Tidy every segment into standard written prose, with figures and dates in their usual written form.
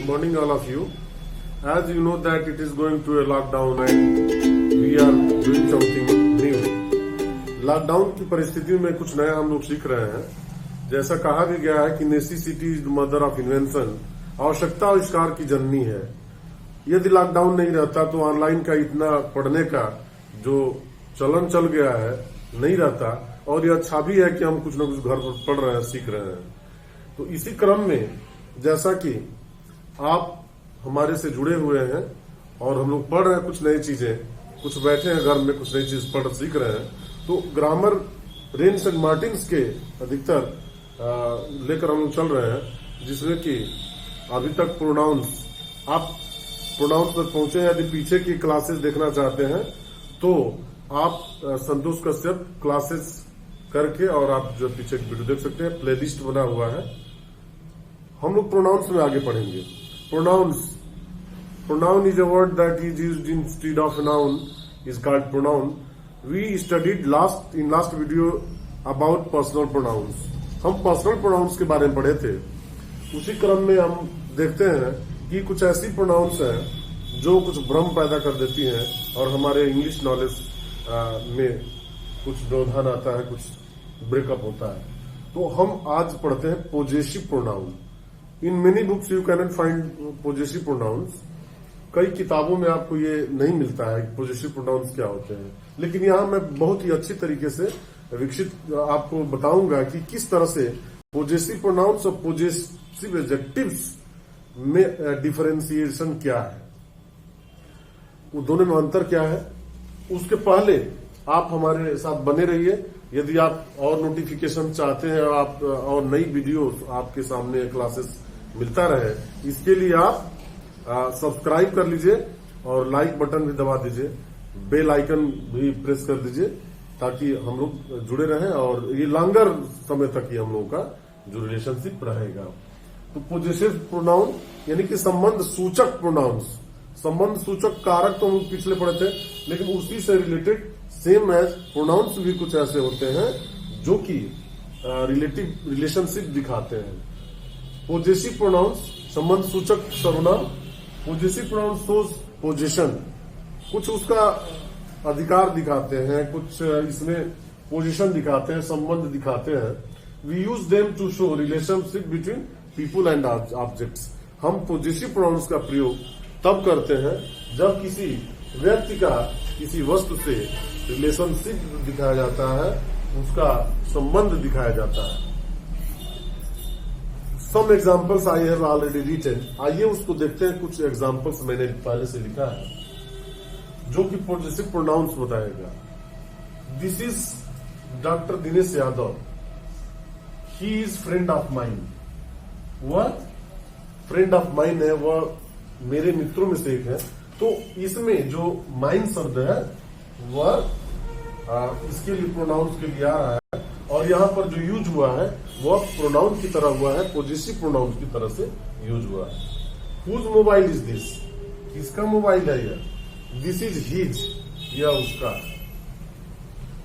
morning all of you. As you know that it is going to a lockdown and we are doing something new. Lockdown की परिस्थिति में कुछ नया हम लोग सीख रहे हैं. जैसा कहा भी गया है कि necessity is the mother of invention. आवश्यकता आविष्कार की जननी है. यदि लॉकडाउन नहीं रहता तो ऑनलाइन का इतना पढ़ने का जो चलन चल गया है नहीं रहता. और ये अच्छा भी है कि हम कुछ न कुछ घर पर पढ़ रहे हैं, सीख रहे हैं. तो इसी क्रम में जैसा कि आप हमारे से जुड़े हुए हैं और हम लोग पढ़ रहे हैं कुछ नई चीजें, कुछ बैठे हैं घर में कुछ नई चीज पढ़ सीख रहे हैं, तो ग्रामर रेन्स एंड मार्टिन्स के अधिकतर लेकर हम लोग चल रहे हैं, जिसमें कि अभी तक प्रोनाउंस आप प्रोनाउंस तक पहुंचे हैं. यदि पीछे की क्लासेस देखना चाहते हैं तो आप संतोष कश्यप क्लासेस करके और आप जो पीछे की वीडियो देख सकते हैं, प्लेलिस्ट बना हुआ है. हम लोग प्रोनाउंस में आगे पढ़ेंगे. Pronoun is a word that is used instead of noun is called pronoun. We studied in last video about personal pronouns. हम पर्सनल प्रोनाउंस के बारे में पढ़े थे. उसी क्रम में हम देखते हैं कि कुछ ऐसी प्रोनाउंस हैं जो कुछ भ्रम पैदा कर देती हैं और हमारे इंग्लिश नॉलेज में कुछ व्यवधान आता है, कुछ ब्रेकअप होता है. तो हम आज पढ़ते हैं possessive pronoun. In many books you can not find possessive pronouns. कई किताबों में आपको ये नहीं मिलता है कि पोजेसिव प्रोनाउंस क्या होते हैं, लेकिन यहाँ मैं बहुत ही अच्छी तरीके से विकसित आपको बताऊंगा कि किस तरह से पोजेसिव प्रोनाउंस और पोजेसिव एडजेक्टिव्स में डिफरेंशिएशन क्या है, वो दोनों में अंतर क्या है. उसके पहले आप हमारे साथ बने रहिए. यदि आप और नोटिफिकेशन चाहते हैं और नई वीडियो आपके सामने क्लासेस मिलता रहे, इसके लिए आप सब्सक्राइब कर लीजिए और लाइक बटन भी दबा दीजिए, बेल आइकन भी प्रेस कर दीजिए, ताकि हम लोग जुड़े रहें और ये लॉन्गर समय तक ही हम लोगों का जो रिलेशनशिप रहेगा. तो पोजेसिव प्रोनाउन यानी कि संबंध सूचक प्रोनाउंस. संबंध सूचक कारक तो हम पिछले पढ़े थे, लेकिन उसी से रिलेटेड सेम एज प्रोनाउंस भी कुछ ऐसे होते हैं जो कि रिलेशनशिप दिखाते हैं. पोजेसिव प्रोनाउंस संबंध सूचक सर्वनाम. पोजेसिव प्रोनाउंस शोज पोजीशन, कुछ उसका अधिकार दिखाते हैं, कुछ इसमें पोजीशन दिखाते हैं, संबंध दिखाते हैं. We use them to show relationship between people and objects. हम पोजेसिव प्रोनाउंस का प्रयोग तब करते हैं जब किसी व्यक्ति का किसी वस्तु से रिलेशनशिप दिखाया जाता है, उसका संबंध दिखाया जाता है. Some examples I have already written. आइए उसको देखते हैं. कुछ एग्जाम्पल्स मैंने पहले से लिखा है जो कि पोजेसिव प्रोनाउंस बताएगा. This is doctor Dinesh Yadav. He is friend of mine. वह फ्रेंड ऑफ माइन है, वह मेरे मित्रों में से एक है. तो इसमें जो माइन शब्द है वह इसके लिए प्रोनाउंस के लिए आ रहा है, और यहाँ पर जो यूज हुआ है वह प्रोनाउन की तरह हुआ है, पोजेसिव प्रोनाउन की तरह से यूज हुआ है. Whose mobile is this. किसका मोबाइल है यह. दिस इज हिज, यह उसका.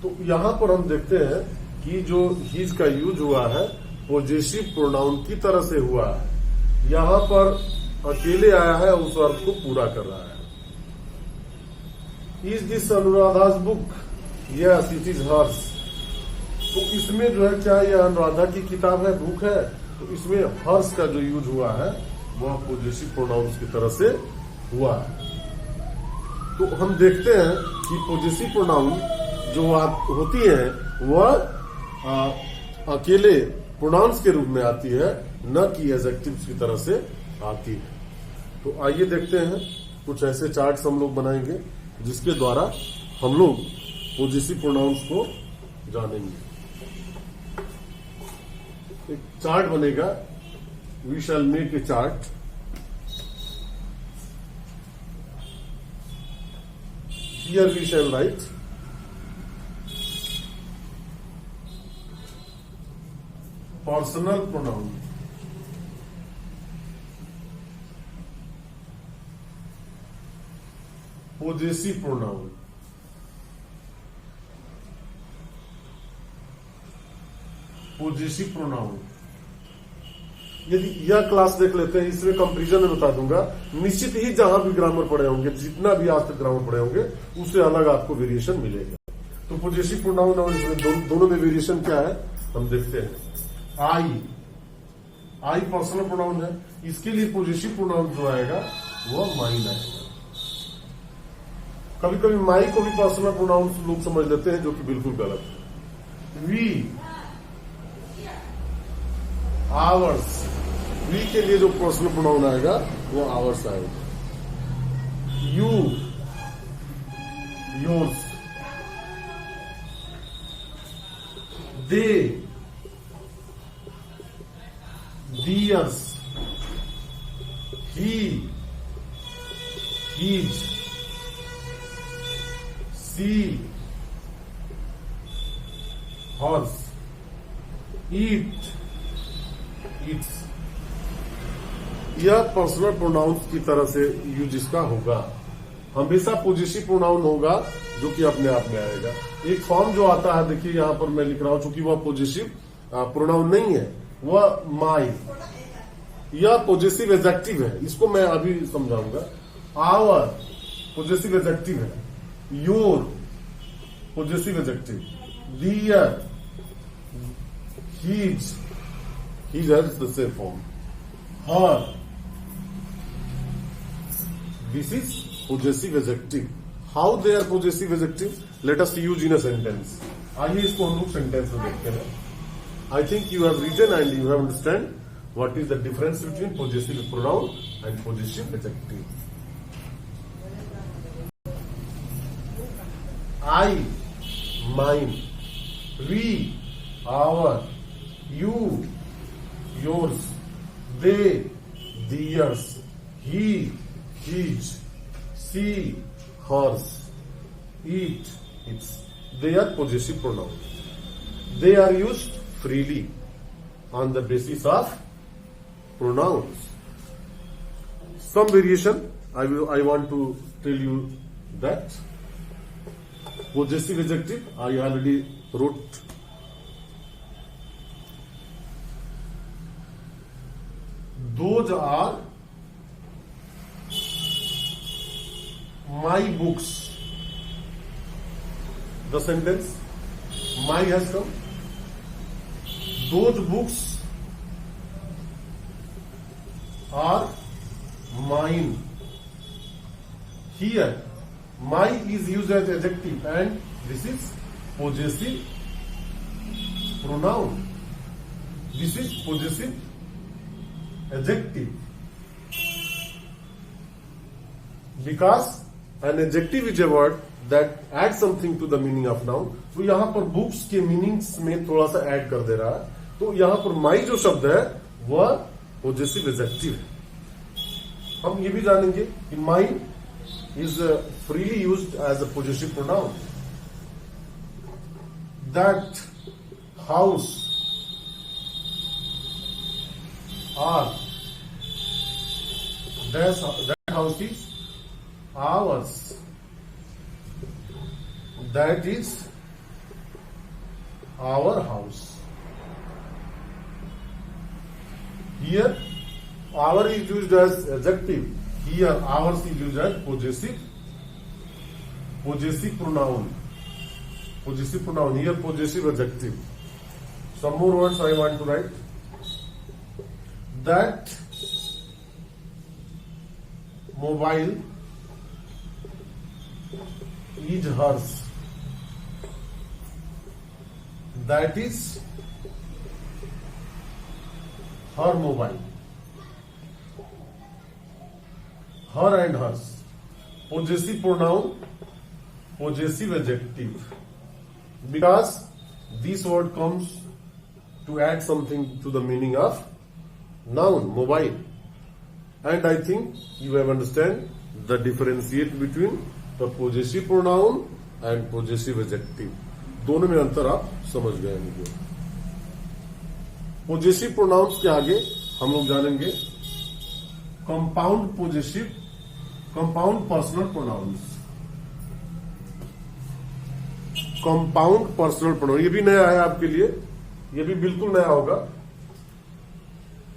तो यहाँ पर हम देखते हैं कि जो हिज का यूज हुआ है पोजेसिव प्रोनाउन की तरह से हुआ है. यहाँ पर अकेले आया है, उस अर्थ को पूरा कर रहा है. Is this Anuradha's book. Yes it is hers. तो इसमें जो है क्या यह अनुराधा की किताब है, बुक है. तो इसमें हर्स का जो यूज हुआ है वह पोजेसिव प्रोनाउंस की तरह से हुआ है. तो हम देखते हैं कि पोजेसिव प्रोनाउन जो होती है वह अकेले प्रोनाउंस के रूप में आती है, न कि एडजेक्टिव्स की तरह से आती है. तो आइए देखते हैं. कुछ ऐसे चार्ट्स हम लोग बनाएंगे जिसके द्वारा हम लोग पोजेसिव प्रोनाउंस को जानेंगे. एक चार्ट बनेगा. We shall make a chart. Here we shall write personal pronoun. Possessive pronoun. Possessive pronoun यदि यह क्लास देख लेते हैं, इसमें कंपेरिजन में बता दूंगा। निश्चित ही जहां भी ग्रामर पढ़े होंगे, जितना भी आज तक ग्रामर पढ़े होंगे, उससे अलग आपको वेरिएशन मिलेगा। तो पॉजेसिव प्रोनाउन और इसमें दोनों में वेरिएशन क्या है हम देखते हैं। आई पर्सनल प्रोनाउन है, इसके लिए पॉजेसिव प्रोनाउन जो आएगा वह माइन आएगा। कभी कभी माई को भी पर्सनल प्रोनाउन लोग समझ लेते हैं, जो कि बिल्कुल गलत है। वी, आवर्स, वी के लिए जो पर्सनल प्रोनाउन आएगा वो आवर्स आएगा। You, yours, they, theirs, he, his, she, hers, it, its. यह पर्सनल प्रोनाउंस की तरह से यूज इसका होगा। हमेशा पॉजेसिव प्रोनाउन होगा जो कि अपने आप में आएगा। एक फॉर्म जो आता है, देखिए यहां पर मैं लिख रहा हूं, चूंकि वह पॉजेसिव प्रोनाउन नहीं है, वह माई। यह पॉजेसिव एडजेक्टिव है, इसको मैं अभी समझाऊंगा। आवर पॉजेसिव एडजेक्टिव है, your possessive adjective, their, his has the same form, her, this is possessive adjective. How they are possessive adjective? Let us use in a sentence. आइए इसको हम लोग सेंटेंस में देखते हैं। I think you have written and you have understand what is the difference between possessive pronoun and possessive adjective. I, mine, we, our, you, yours, they, theirs, he, his, she, hers, it, its. They are possessive pronouns. They are used freely on the basis of pronouns. Some variation I want to tell you that possessive adjective I already wrote. Those are my books. The sentence my has come. Those books are mine. Here my is used as adjective and this is possessive pronoun. This is possessive adjective, because an adjective is a word that adds something to the meaning of noun. तो यहां पर books के meanings में थोड़ा सा add कर दे रहा है। तो यहां पर माई जो शब्द है वह पॉजेसिव एडजेक्टिव है। हम ये भी जानेंगे कि my is freely used as a possessive pronoun. That house are, that house is ours, that is our house. Here our is used as adjective, here ours is used as possessive pronoun. Here possessive adjective. Some more words I want to write. That mobile is hers. That is her mobile. Her and hers. Possessive pronoun, possessive adjective. Because this word comes to add something to the meaning of noun, mobile. And I think you have understand the differentiate between the possessive pronoun and possessive adjective. दोनों में अंतर आप समझ गए मुझे। Possessive pronounce के आगे हम लोग जानेंगे compound personal pronounce. Compound personal pronoun ये भी नया है आपके लिए, ये भी बिल्कुल नया होगा।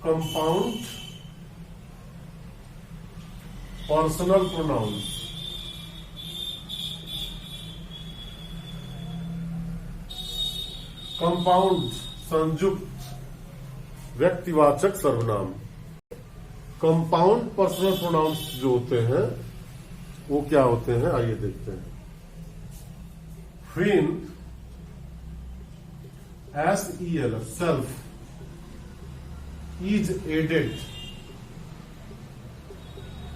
Compound personal pronounce. कंपाउंड संयुक्त व्यक्तिवाचक सर्वनाम। कंपाउंड पर्सनल प्रोनाउंस जो होते हैं वो क्या होते हैं, आइए देखते हैं। When SEL self is added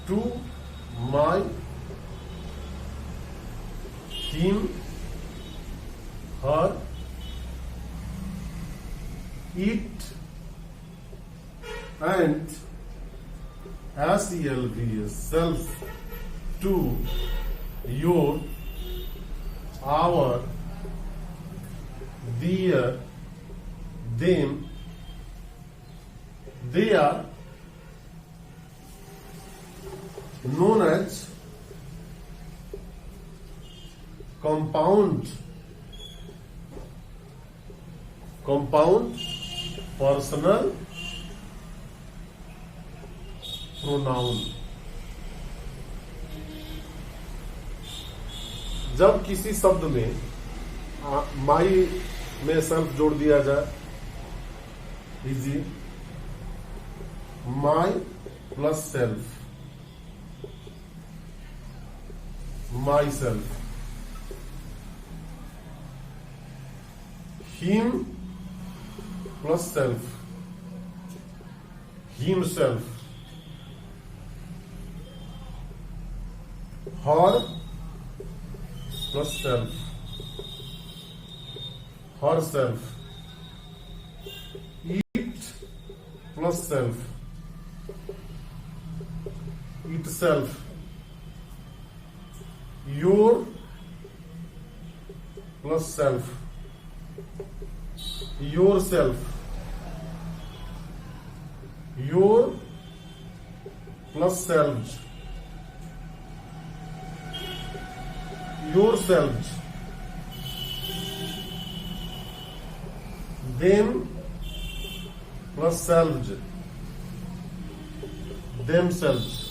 to my, him, her, it, and SELV self to your, our, their, them, they are known as compound personal pronoun. जब किसी शब्द में माई में सेल्फ जोड़ दिया जाए, लीजिए माई plus self, my self, him plus self, him self, her plus self, her self, eat plus self, eat self, your plus self, your self, your plus self, your self, them plus self, them self.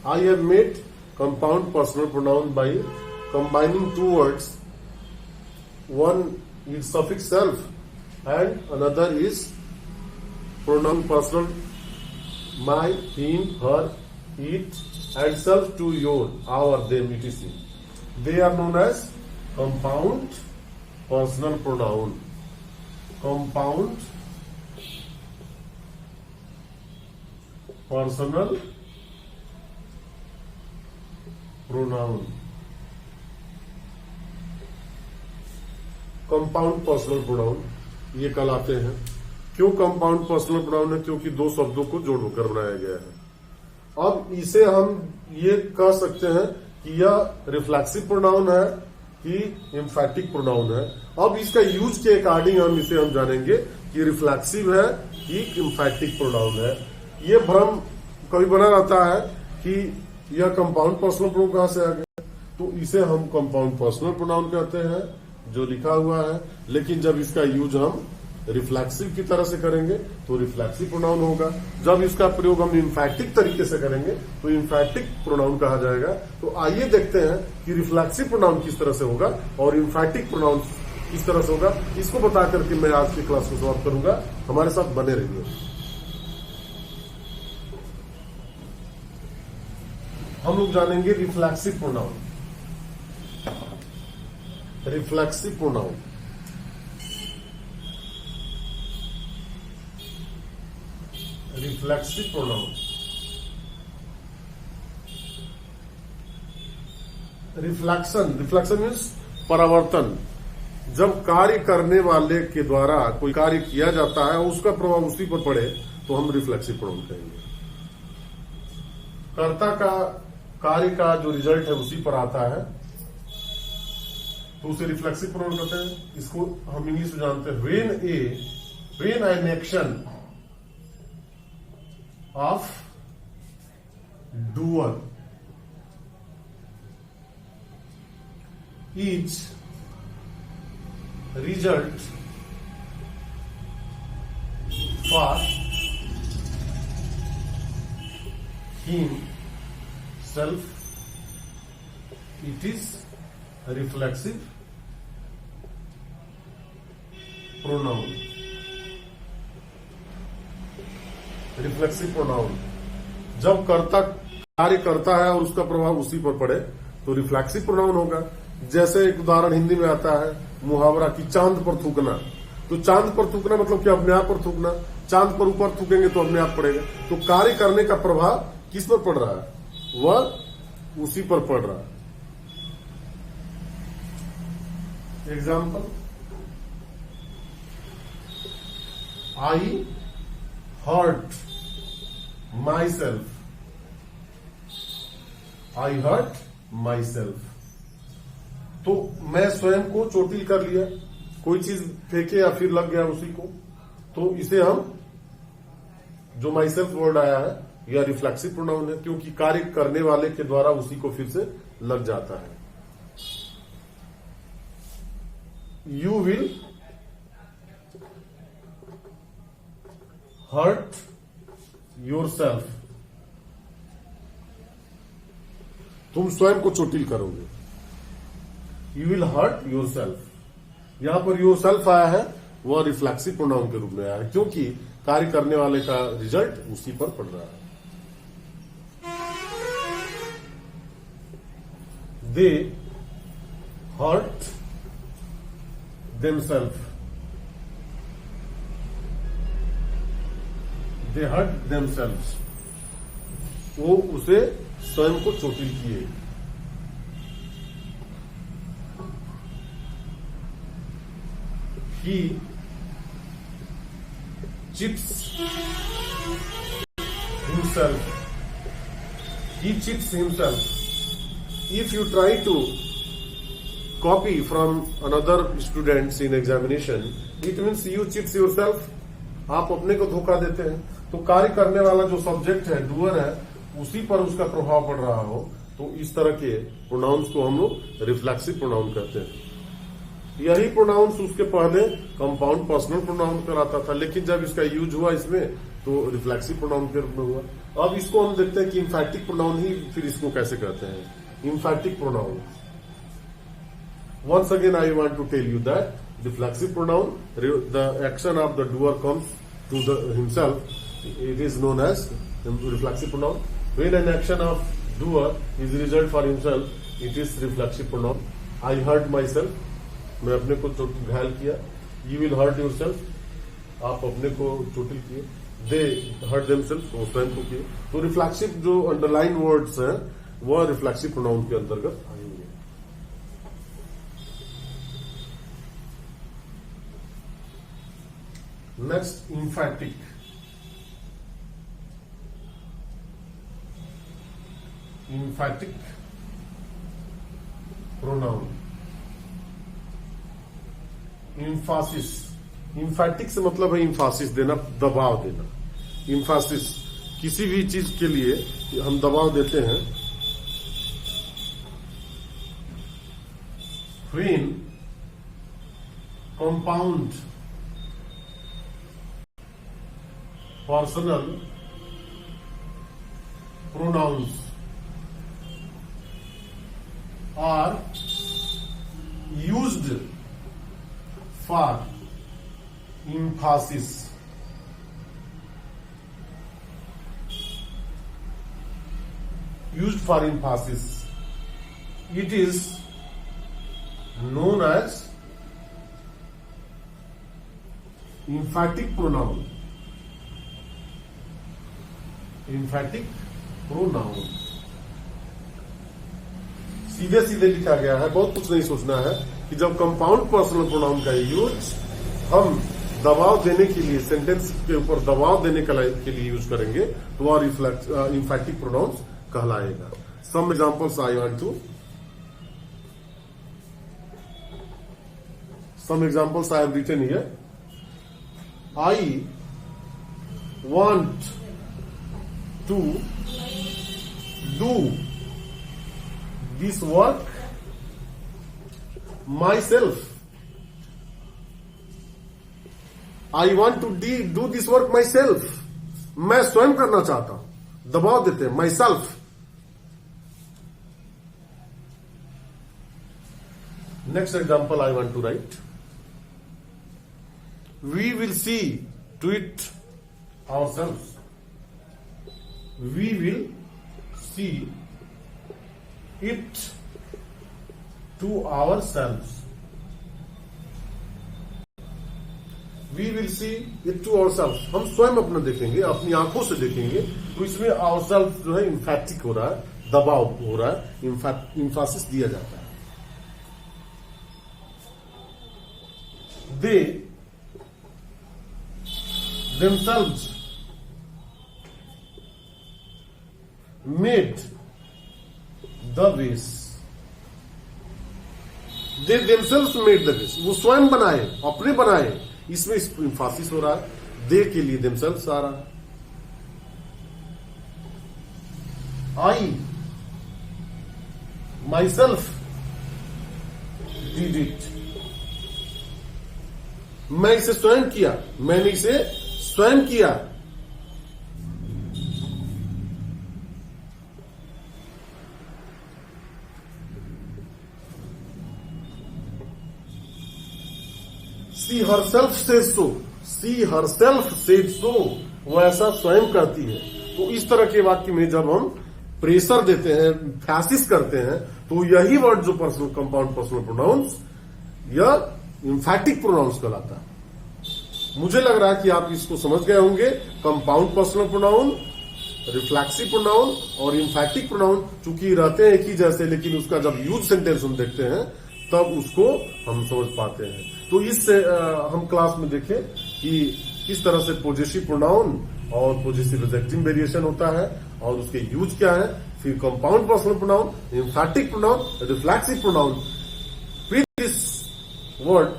I have made compound personal pronoun by combining two words. One is suffix self and another is pronoun personal my, him, her, it, and self to your, our, them, etc. They are known as compound personal pronoun. Compound personal pronoun. Compound personal pronoun ये कहलाते हैं। क्यों compound personal pronoun है? क्योंकि दो शब्दों को जोड़कर बनाया गया है। अब इसे हम ये कह सकते हैं कि यह रिफ्लेक्सिव प्रोनाउन है कि एम्फैटिक प्रोनाउन है। अब इसका यूज के अकॉर्डिंग हम इसे हम जानेंगे कि रिफ्लेक्सिव है कि एम्फैटिक प्रोनाउन है। ये भ्रम कभी बना रहता है कि यह कंपाउंड पर्सनल प्रोनाउन कहां से आ गया, तो इसे हम कंपाउंड पर्सनल प्रोनाउन कहते हैं जो लिखा हुआ है। लेकिन जब इसका यूज हम रिफ्लेक्सिव की तरह से करेंगे तो रिफ्लेक्सिव प्रोनाउन होगा। जब इसका प्रयोग हम इम्फैटिक तरीके से करेंगे तो इम्फैटिक प्रोनाउन कहा जाएगा। तो आइए देखते हैं कि रिफ्लेक्सिव प्रोनाउन किस तरह से होगा और इम्फैटिक प्रोनाउन किस तरह से होगा। इसको बता करके मैं आज की क्लास को समाप्त करूंगा। हमारे साथ बने रहिए। हम लोग जानेंगे reflexive pronoun. Reflexive pronoun reflexive pronoun reflection means परावर्तन। जब कार्य करने वाले के द्वारा कोई कार्य किया जाता है उसका प्रभाव उसी पर पड़े तो हम रिफ्लेक्सिव प्रोनाउन कहेंगे। कर्ता का कार्य का जो रिजल्ट है उसी पर आता है तो उसे रिफ्लेक्सिव प्रोनाउन कहते हैं। इसको हम इंग्लिश में जानते हैं when an action of doer is result for himself, it is reflexive pronoun. Reflexive pronoun जब कर्ता कार्य करता है और उसका प्रभाव उसी पर पड़े तो रिफ्लेक्सिव प्रोनाउन होगा। जैसे एक उदाहरण हिंदी में आता है मुहावरा की चांद पर थूकना। तो चांद पर थूकना मतलब क्या, अपने आप पर थूकना। चांद पर ऊपर थूकेंगे तो अपने आप पड़ेगा। तो कार्य करने का प्रभाव किस पर पड़ रहा है, वह उसी पर पड़ रहा है। Example, I hurt myself. I hurt myself, तो मैं स्वयं को चोटिल कर लिया। कोई चीज फेंके या फिर लग गया उसी को, तो इसे हम जो माई सेल्फ वर्ड आया है यह रिफ्लेक्सिव प्रोनाउन है, क्योंकि कार्य करने वाले के द्वारा उसी को फिर से लग जाता है। You will hurt yourself, तुम स्वयं को चोटिल करोगे। You will hurt yourself, यहां पर योर सेल्फ आया है वह रिफ्लेक्सिव प्रोनाउन के रूप में आया है, क्योंकि कार्य करने वाले का रिजल्ट उसी पर पड़ रहा है। They hurt themself, they hurt themselves, वो उसे स्वयं को चोटिल किए। He cheats himself. He cheats himself. If you try to copy from another students in examination, it means you cheats yourself. आप अपने को धोखा देते हैं। तो कार्य करने वाला जो सब्जेक्ट है, डूअर है, उसी पर उसका प्रभाव पड़ रहा हो, तो इस तरह के प्रोनाउंस को हम लोग रिफ्लेक्सिव प्रोनाउन कहते हैं। यही प्रोनाउंस उसके पहले कंपाउंड पर्सनल प्रोनाउन कराता था, लेकिन जब इसका यूज हुआ इसमें तो रिफ्लेक्सिव प्रोनाउन के रूप में हुआ। अब इसको हम देखते हैं कि इम्फैटिक प्रोनाउन ही फिर इसको कैसे कहते हैं। Emphatic pronoun, once again I want to tell you that reflexive pronoun, the action of the doer comes to himself, it is known as reflexive pronoun. When an action of doer is result for himself, it is reflexive pronoun. I hurt myself, मैं अपने को घायल किया। You will hurt yourself, आप अपने को चोटिल किए। They hurt themselves, वो स्वयं को किए। तो रिफ्लेक्सिव जो अंडरलाइन वर्ड्स हैं वह रिफ्लेक्सिव प्रोनाउन के अंतर्गत आएंगे। Next, emphatic. Emphatic pronoun, emphasis. Emphatic से मतलब है इम्फासिस देना, दबाव देना। इम्फासिस, किसी भी चीज के लिए हम दबाव देते हैं। When compound personal pronouns are used for emphasis, used for emphasis, it is known as emphatic pronoun. Emphatic pronoun सीधे सीधे लिखा गया है, बहुत कुछ नहीं सोचना है कि जब कंपाउंड पर्सनल प्रोनाउन का यूज हम दबाव देने के लिए, सेंटेंस के ऊपर दबाव देने के लिए यूज करेंगे तो वह इम्फैटिक प्रोनाउंस कहलाएगा। Some examples I want to, some examples I have written here. I want to do this work myself. I want to do this work myself, मैं स्वयं करना चाहता हूं, दबाव देते हैं myself. Next example I want to write, we will see to it ourself, we will see it to ourself, we will see it to ourself, हम स्वयं अपना देखेंगे, अपनी आंखों से देखेंगे। तो इसमें आवर सेल्फ जो है इम्फैटिक हो रहा है, दबाव हो रहा है, इम्फासिस दिया जाता है। दे themselves made the vase, they themselves made the vase, वो स्वयं बनाए, अपने बनाए। इसमें इम्फासिस हो रहा है, दे के लिए themselves आ रहा है। I myself did it, मैं इसे स्वयं किया, मैंने इसे स्वयं किया। सी हरसेल्फ सेड सो, सी हरसेल्फ सेड सो, वो ऐसा स्वयं करती है। तो इस तरह के वाक्य में जब हम प्रेशर देते हैं, फैसिस करते हैं, तो यही वर्ड जो पर्सनल कंपाउंड पर्सनल प्रोनाउंस या इम्फैटिक प्रोनाउंस कहलाता है। मुझे लग रहा है कि आप इसको समझ गए होंगे। Compound personal pronoun, reflexive pronoun और इम्फैटिक प्रोनाउन चूंकि रहते हैं एक ही जैसे, लेकिन उसका जब यूज सेंटेंस हम देखते हैं तब उसको हम समझ पाते हैं। तो इससे हम क्लास में देखें कि किस तरह से पोजेसिव प्रोनाउन और पोजेसिव एडजेक्टिव वेरिएशन होता है और उसके यूज क्या है, फिर compound personal pronoun, emphatic pronoun, reflexive pronoun. With this word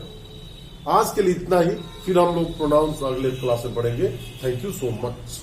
आज के लिए इतना ही, फिर हम लोग प्रोनाउंस अगले क्लास में पढ़ेंगे। Thank you so much.